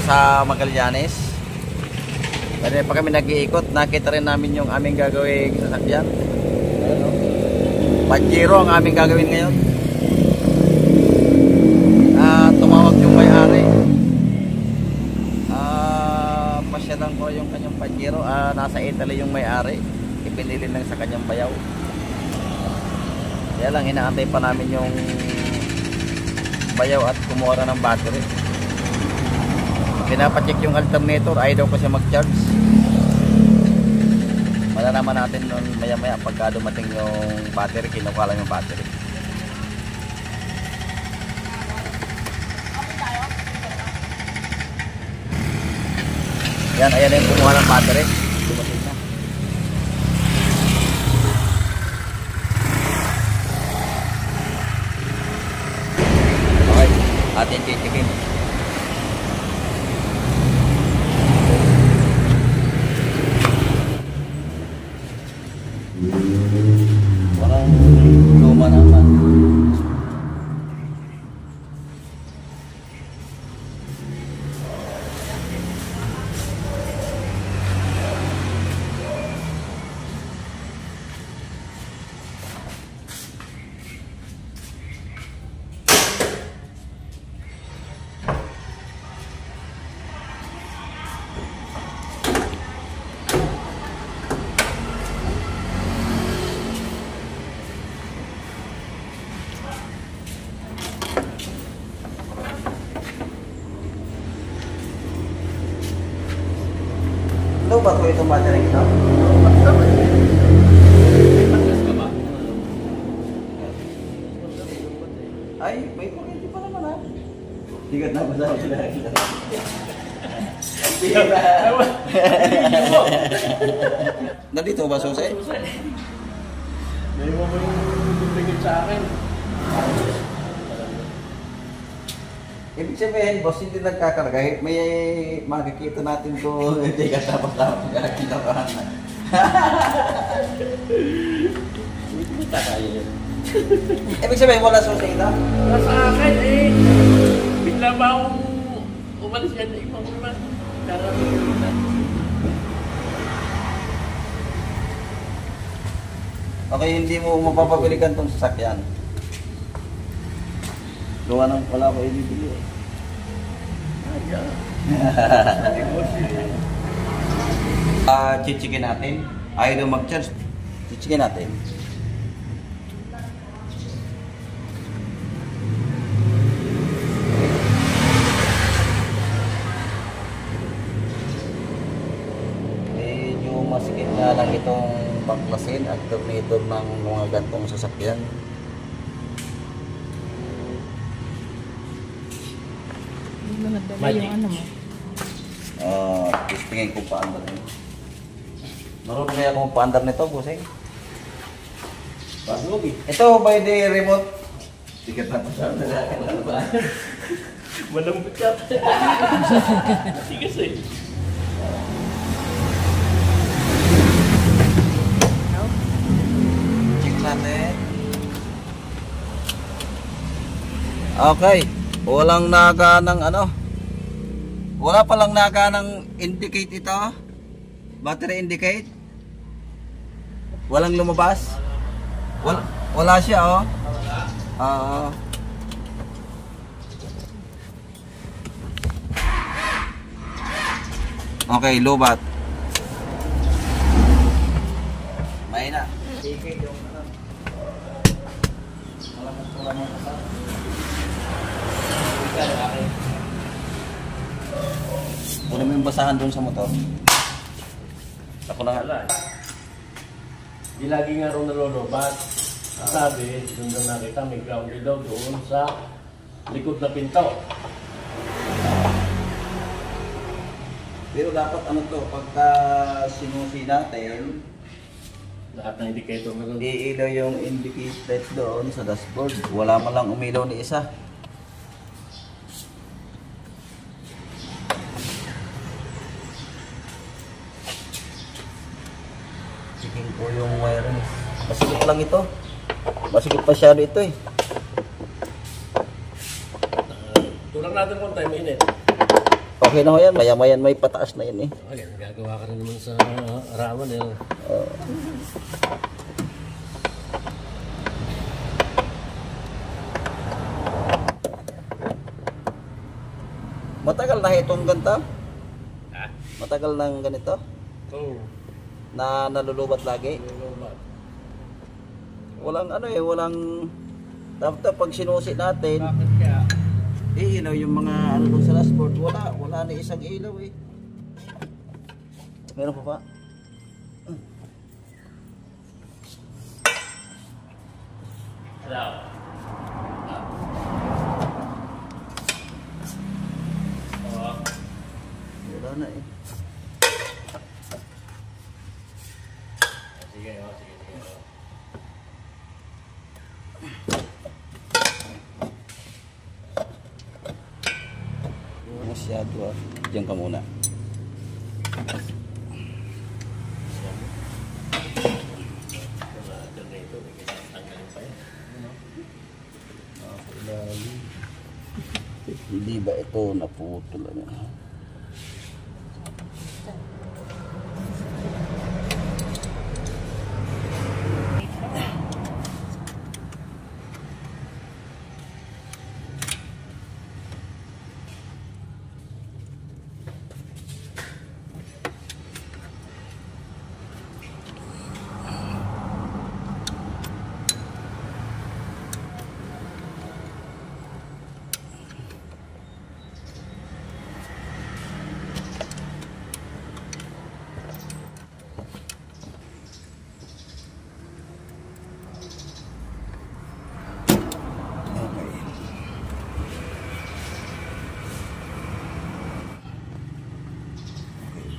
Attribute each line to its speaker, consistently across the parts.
Speaker 1: sa Magallanes. Kanina pa kami nag-iikot, nakita rin namin yung aming gagawing sasakyan. Ayun, no? Pajero ang aming gagawin ngayon. Tumawag yung may-ari. Pasyalan ko yung kanyang Pajero. Nasa Italy yung may-ari. Ipinili lang sa kanyang bayaw. Kaya lang, inaantay pa namin yung bayaw at kumuha ng battery. Pinapacheck yung alternator, ayaw daw kasi mag-charge. Malalaman natin nun maya maya pagka dumating yung battery, kinukuha lang yung battery. Yan, ayan yung kumuha ng battery. Dumating na. Okay, atin checkin. Parang luma naman. Ano ba ito itong battery ito? Ay, may kuryente pa naman ha. Tigat na ba sa sila? Nandito ba susay?
Speaker 2: May mo yung bibigit sa akin.
Speaker 1: Ibig sabihin, boss, hindi nagkakarga. May makikita natin kung hindi ka tapos-tapos kinakahan na.
Speaker 2: Hindi ka kaya yun.
Speaker 1: Ibig sabihin, wala susi ito?
Speaker 2: Nasa akin eh. Bigla ba akong umalis yan na ibang naman. Karamihan na.
Speaker 1: Okay, hindi mo mapapabiligan itong sasakyan. Gawa ng wala ko ibibili eh. Chichikin natin. Ayaw daw mag-charge. Chichikin natin. Medyo masikip na lang itong baklasin at alternator ng mga gantong sasakyan.
Speaker 3: Nagdala yung ano mo.
Speaker 1: Tingin ko paandar nito. Marunong kaya kung paandar nito, busing? Ito by the remote. Tikat na po siya.
Speaker 2: Malambot ka. Tigas eh.
Speaker 1: Check natin. Okay. Walang naga ng ano. Wala palang naga ng indicate ito. Battery indicate. Walang lumabas. Wala siya oh. Okay, lobat. May na. Sige yung ano. Wala mo kasama. Kunin mo yung basahan doon sa motor. Ako na nga.
Speaker 2: Di lagi nga rin nalolobat. Sabi, doon na nakita, may grounded daw doon sa likod na pinto.
Speaker 1: Pero dapat ano to, pagka sinusi natin,
Speaker 2: Lahat ng indicator na doon.
Speaker 1: iilaw yung indicate doon sa dashboard. Wala man lang umilaw ni isa. Checking ko yung wiring. Masikip lang ito. Masikip pasyado ito eh.
Speaker 2: Tulak natin kung time init.
Speaker 1: Okay na ho yan. Maya-mayan may pataas na yan eh.
Speaker 2: Okay, gagawa ka rin naman sa raman eh.
Speaker 1: Matagal na itong ganito?
Speaker 2: Ha?
Speaker 1: Matagal nang ganito?
Speaker 2: Oo.
Speaker 1: Na nalulubat lagi? Walang ano eh, walang... Dapat pag sinusi natin,
Speaker 2: Bakit kaya?
Speaker 1: ilaw yung mga ano doon sa dashboard. Wala na isang ilaw eh. Meron pa pa?
Speaker 2: Hello.
Speaker 1: Wala na eh.
Speaker 2: Sige, sige.
Speaker 1: Masyado ah. Diyan ka muna. Hindi ba ito naputol ano?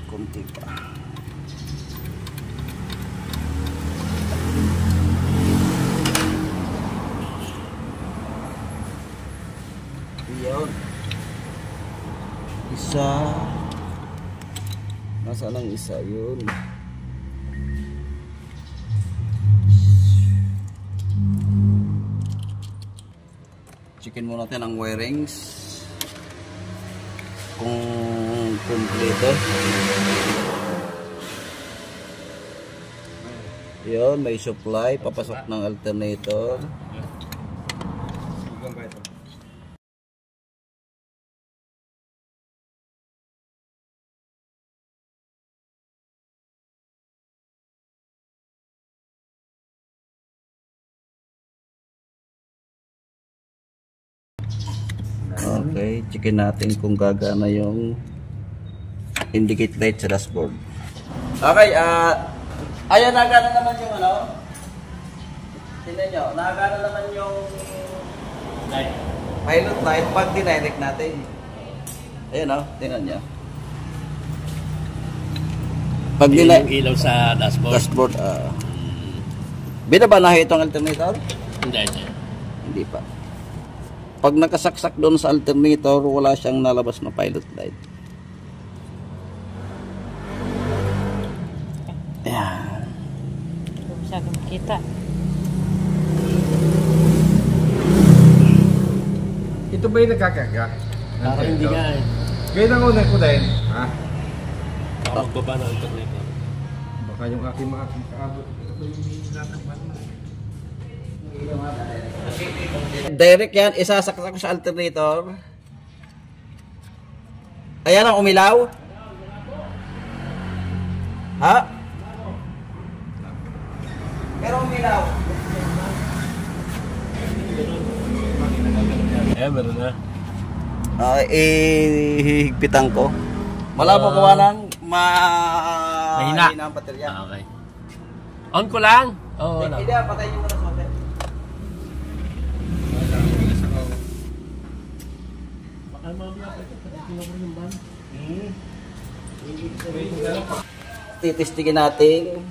Speaker 1: Kunti pa. Iyon. Isa. Nasaan ang isa yun? Checkin muna natin ang wirings. Kung kompleto. Yun, may supply, papasok ng alternator. Okay, checkin natin kung gagana yung indicate light sa dashboard. Okay, ayan, nagana naman yung ano. Tingnan nyo, nagana naman yung
Speaker 2: Light.
Speaker 1: pilot light pag dinirect natin. Ayan o, tingnan nyo. Pag
Speaker 2: Yung ilaw sa dashboard.
Speaker 1: dashboard, binaba na itong alternator?
Speaker 2: Hindi.
Speaker 1: Hindi pa. Pag nakasaksak doon sa alternator, wala siyang nalabas na pilot light. Ayan.
Speaker 3: Hindi masyado makita.
Speaker 4: Ito ba yung nagkakaga?
Speaker 2: Parang hindi nga eh.
Speaker 4: Ngayon ang unang ko din. Ha?
Speaker 2: Baka magbaba ng alternator.
Speaker 4: Baka yung aking makaabot. Ito ba yung nakaban na?
Speaker 1: Direct yan, isasaksak ko sa alternator. Ayan ang umilaw. Ha? Pero umilaw.
Speaker 2: Meron na.
Speaker 1: Ihigpitan ko. Malabo gawa ng mahina ang baterya.
Speaker 2: Okay. On ko lang? Oo,
Speaker 1: Hindi, patay nyo muna sa hotel.
Speaker 2: Baka mamaya pa ito. Pagkikilaw ko yung van.
Speaker 1: Titistigin natin.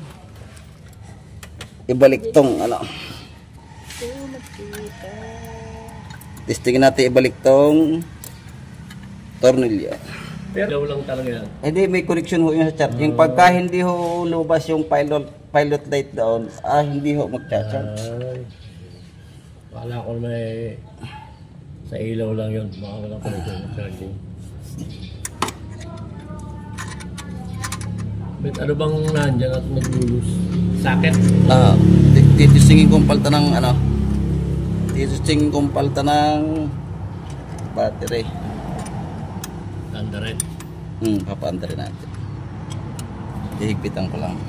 Speaker 1: Ibalik tong ano. Testingin natin ibalik tong tornilyo.
Speaker 2: Ilaw lang talaga yan.
Speaker 1: Hindi, may connection ho yung sa charging. Pagka hindi ho lumabas yung pilot light doon, hindi ho magcha-charge.
Speaker 2: Ay. Wala ko may sa ilaw lang yun. Baka walang connection ng charging. Wait, ano bang nandyan at naglulus? Socket?
Speaker 1: Titisingin kong palta ng ano. Titisingin kong palta ng battery.
Speaker 2: Tanda rin.
Speaker 1: Papaanda rin natin. Hihigpitan ko lang.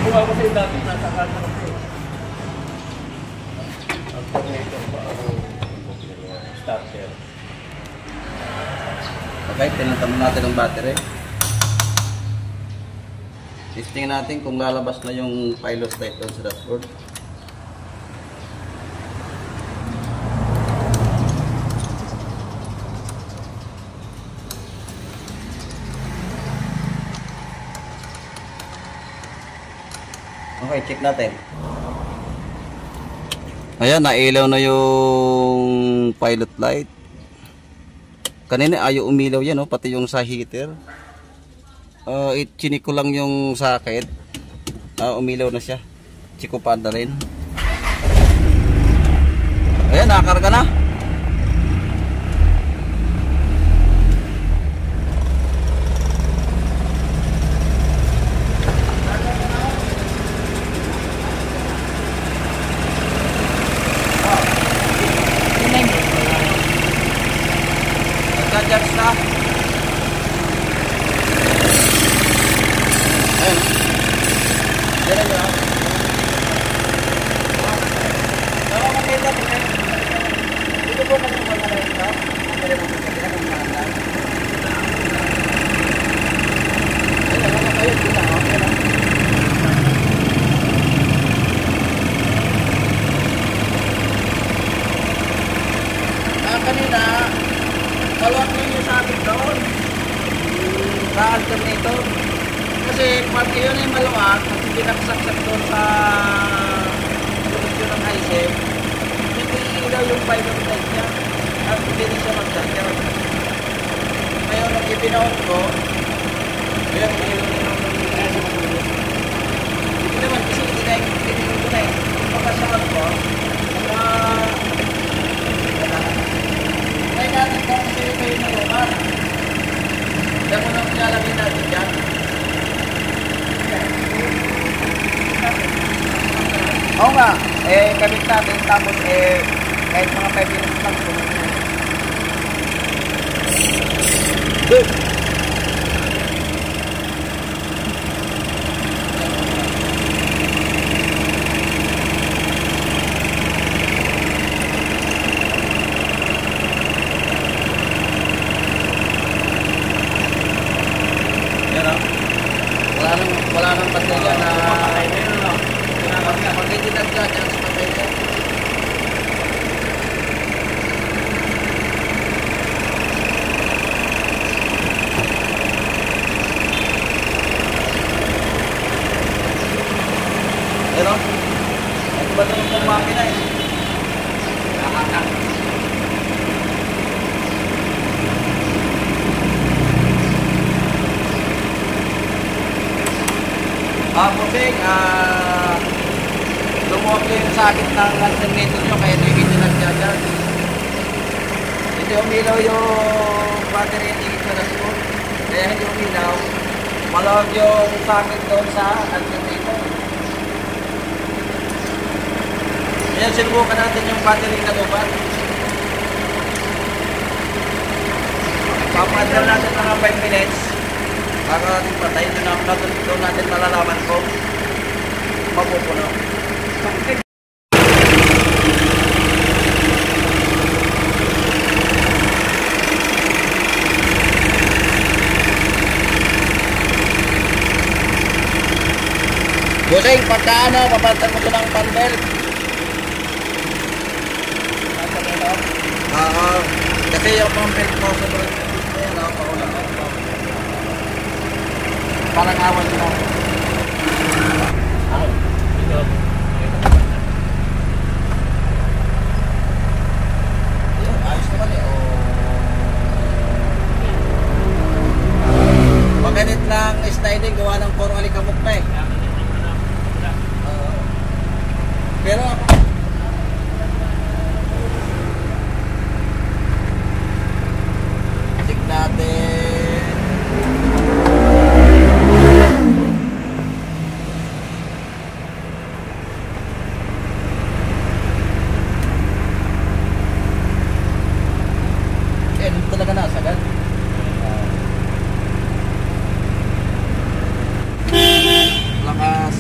Speaker 2: Ako nga kasi dati nasa kanya kasi. Alternator pa ako. Starter.
Speaker 1: Okay, pinuntan natin ang battery. Testing natin kung lalabas na yung pilot light doon sa dashboard. Okay, check natin. Ayan, nailaw na yung pilot light. Kanina ayaw umilaw yan, pati yung sa heater. Chinik ko lang yung socket. Umilaw na siya. Chiko pa na rin. Ayan, nakakarga na. Nagka-charge na. Ayan. Diyan na. Tama makita po kayo. Dito po kasi po na rin ito. Pwede mo kasi na kung mahanda. Ayan, ano kayo? Dito na. Okay na. Kanina, maluwag na yung sabit doon sa alternator. Kasi pag yun ay maluwag, pag pinakasaksak doon sa connection ng ISEP, hindi ilaw yung pilot light niya at hindi rin siya mag-charger. Ngayon, nung ipinaon ko, yun, hindi naman kasi hindi ko na eh. Pagkasakot ko, natin kung kasi ito yung naluman. Kaya mo nang nilalagay natin dyan. Oo nga, kabit natin tapos kahit mga 5 minutes lang sunod na. Good! Wala nang baterya na papatay na yun, no? Pag hindi nag-charge, patay na. Pero, ito ba ito yung makina eh? Nakaka. Pusing, lumuwag ko yung sakit ng alternator nyo kaya hindi nag-charge. Hindi umilaw yung battery indicate sa dashboard. Kaya hindi umilaw. Malawag yung sakit doon sa alternator. Ayan, sinubukan natin yung battery na lupat. Papadal natin mga 5 minutes. Para natin patay, doon natin malalaman kung mapupuno. Busing, pagka papantan mo ito ng panbelt. Kasi yung panbelt mo sa doon. Ayan, paulang ako. Parang awan mo.
Speaker 2: Ito.
Speaker 1: Ayos naman eh. sliding gawa ng puro alikabok na eh. Pero check natin. Talaga na sagad. Lakas.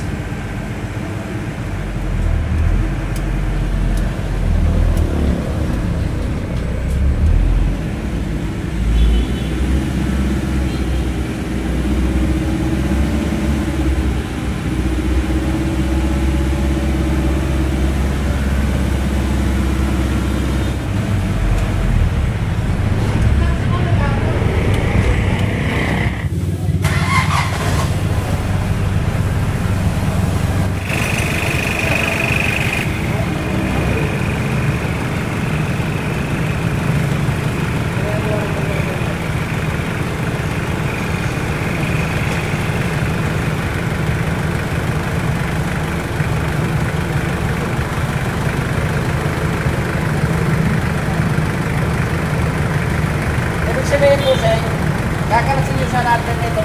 Speaker 1: Sabihin po sir, kakalasin nyo sa natin ito.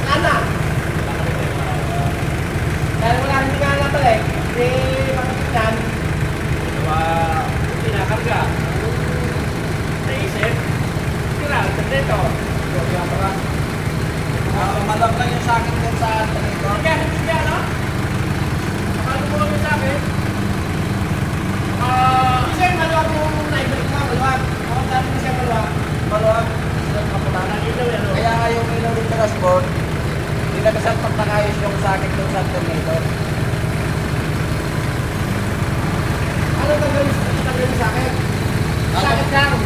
Speaker 5: Sana! Dahil wala rin nga na pala eh. Hindi makakitan. Pinakarga. Naisip. Sira, dito.
Speaker 1: Malam lang yung sa akin kung saan ito.
Speaker 5: Kaya, hindi ano? Makalo mo kami sa akin. Kasi maluwag mong naibalik ka, maluwag. Ako dati mo siya maluwag.
Speaker 1: Maluwag. Kaya nga yung ilaw ng dashboard, nilagasan pagtakayos yung sa akin kung saan alternator.
Speaker 5: Ano tanggalin sa akin? Sa akin lang.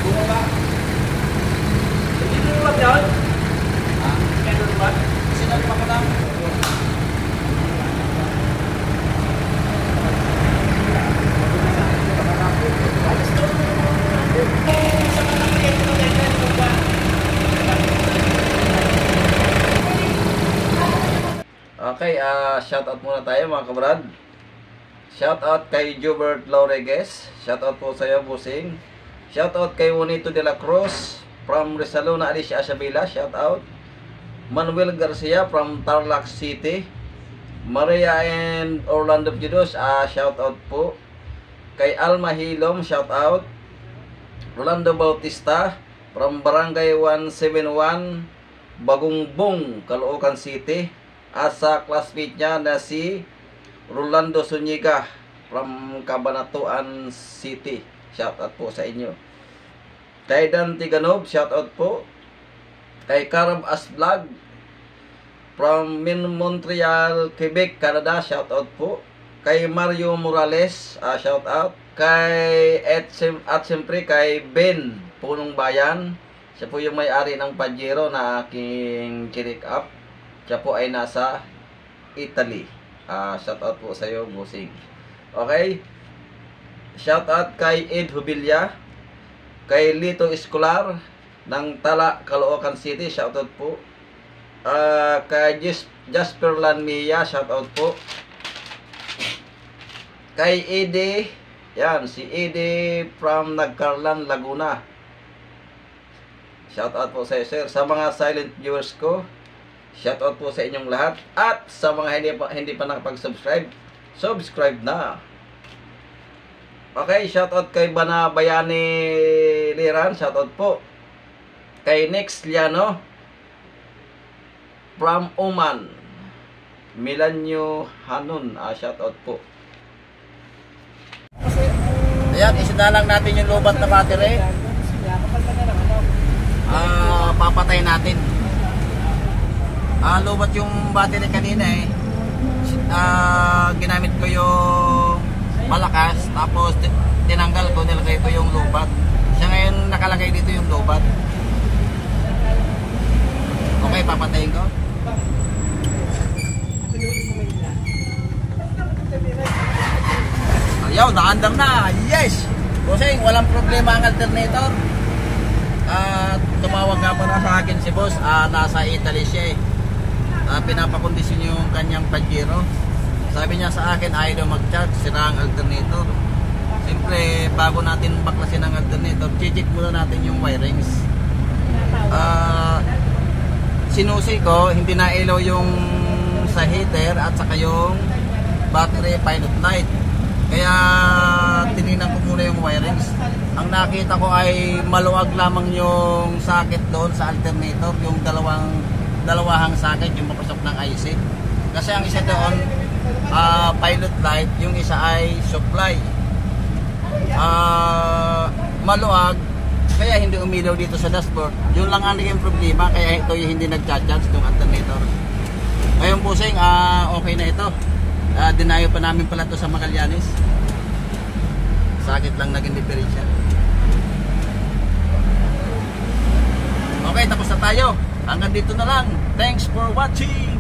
Speaker 1: Bumaba.
Speaker 5: Hindi luwag yun?
Speaker 1: Ha?
Speaker 5: Kaya luwag?
Speaker 1: Sinalima ko lang. Okay, shoutout muna tayo mga kabrad. Shoutout kay Jubert Lauregues. Shoutout po sa iyo, Busing. Shoutout kay Juanito de la Cruz from Rizaluna, Alicia Ashabila. Shoutout. Manuel Garcia from Tarlac City. Maria and Orlando Pidos. Shoutout po. Kay Alma Hilom, shoutout. Rolando Bautista from Barangay 171 Bagungbong, Caloocan City. At sa classmate niya na si Rolando Zuniga from Cabanatuan City. Shoutout po sa inyo. Kay Dan Tiganob, shoutout po. Kay Carab Asvlog from Montreal, Quebec, Canada. Shoutout po. Kay Mario Morales, shoutout. Kay at siyempre kay Ben Punong Bayan. Siya po yung may-ari ng Pajero na aking chinik up. Siya po ay nasa Italy. Shoutout po sa iyo, Busing. Okay? Shoutout kay Ed Hubilla. Kay Lito Escolar ng Tala, Caloocan City. Shoutout po. Kay Jasper Lanmia. Shoutout po. Kay Ede. Yan, si Ede from Nagcarlan, Laguna. Shoutout po sa iyo, sir. Sa mga silent viewers ko, shoutout po sa inyong lahat. At sa mga hindi pa nakapag-subscribe, subscribe na. Okay, shoutout kay Bana Bayani Liran. Shoutout po. Kay Nex Liano from Oman. Milanyo Hanun. Shoutout po. Ayan, isda lang natin yung lobat na battery. Papatay natin. Lobat yung battery kanina eh. Ginamit ko yung malakas, tapos tinanggal ko, nilagay ko yung lobat. Siya ngayon nakalagay dito yung lobat. Okay, papatayin ko. Ayaw, naandam na. Yes! Busing, walang problema ang alternator. At tumawag nga pala sa akin si boss, nasa Italy siya eh. Pinapakondisyon yung kanyang Pajero. Sabi niya sa akin, ayaw daw mag-charge, sira ang alternator. Siyempre, bago natin baklasin ang alternator, check muna natin yung wirings. Sinusi ko, hindi na ilaw yung sa heater at saka yung battery pilot light. Kaya tinignan ko muna yung wirings. Ang nakita ko ay maluwag lamang yung socket doon sa alternator, yung dalawahang socket yung papasok ng IC. Kasi ang isa doon pilot light, yung isa ay supply. Maluwag, kaya hindi umilaw dito sa dashboard. Yun lang ang naging problema, kaya ito yung hindi nag-charge itong alternator. Ngayon busing, okay na ito. Dinayo pa namin pala ito sa Magallanes. Sakit lang naging diferensya. Okay, tapos na tayo. Hanggang dito na lang. Thanks for watching.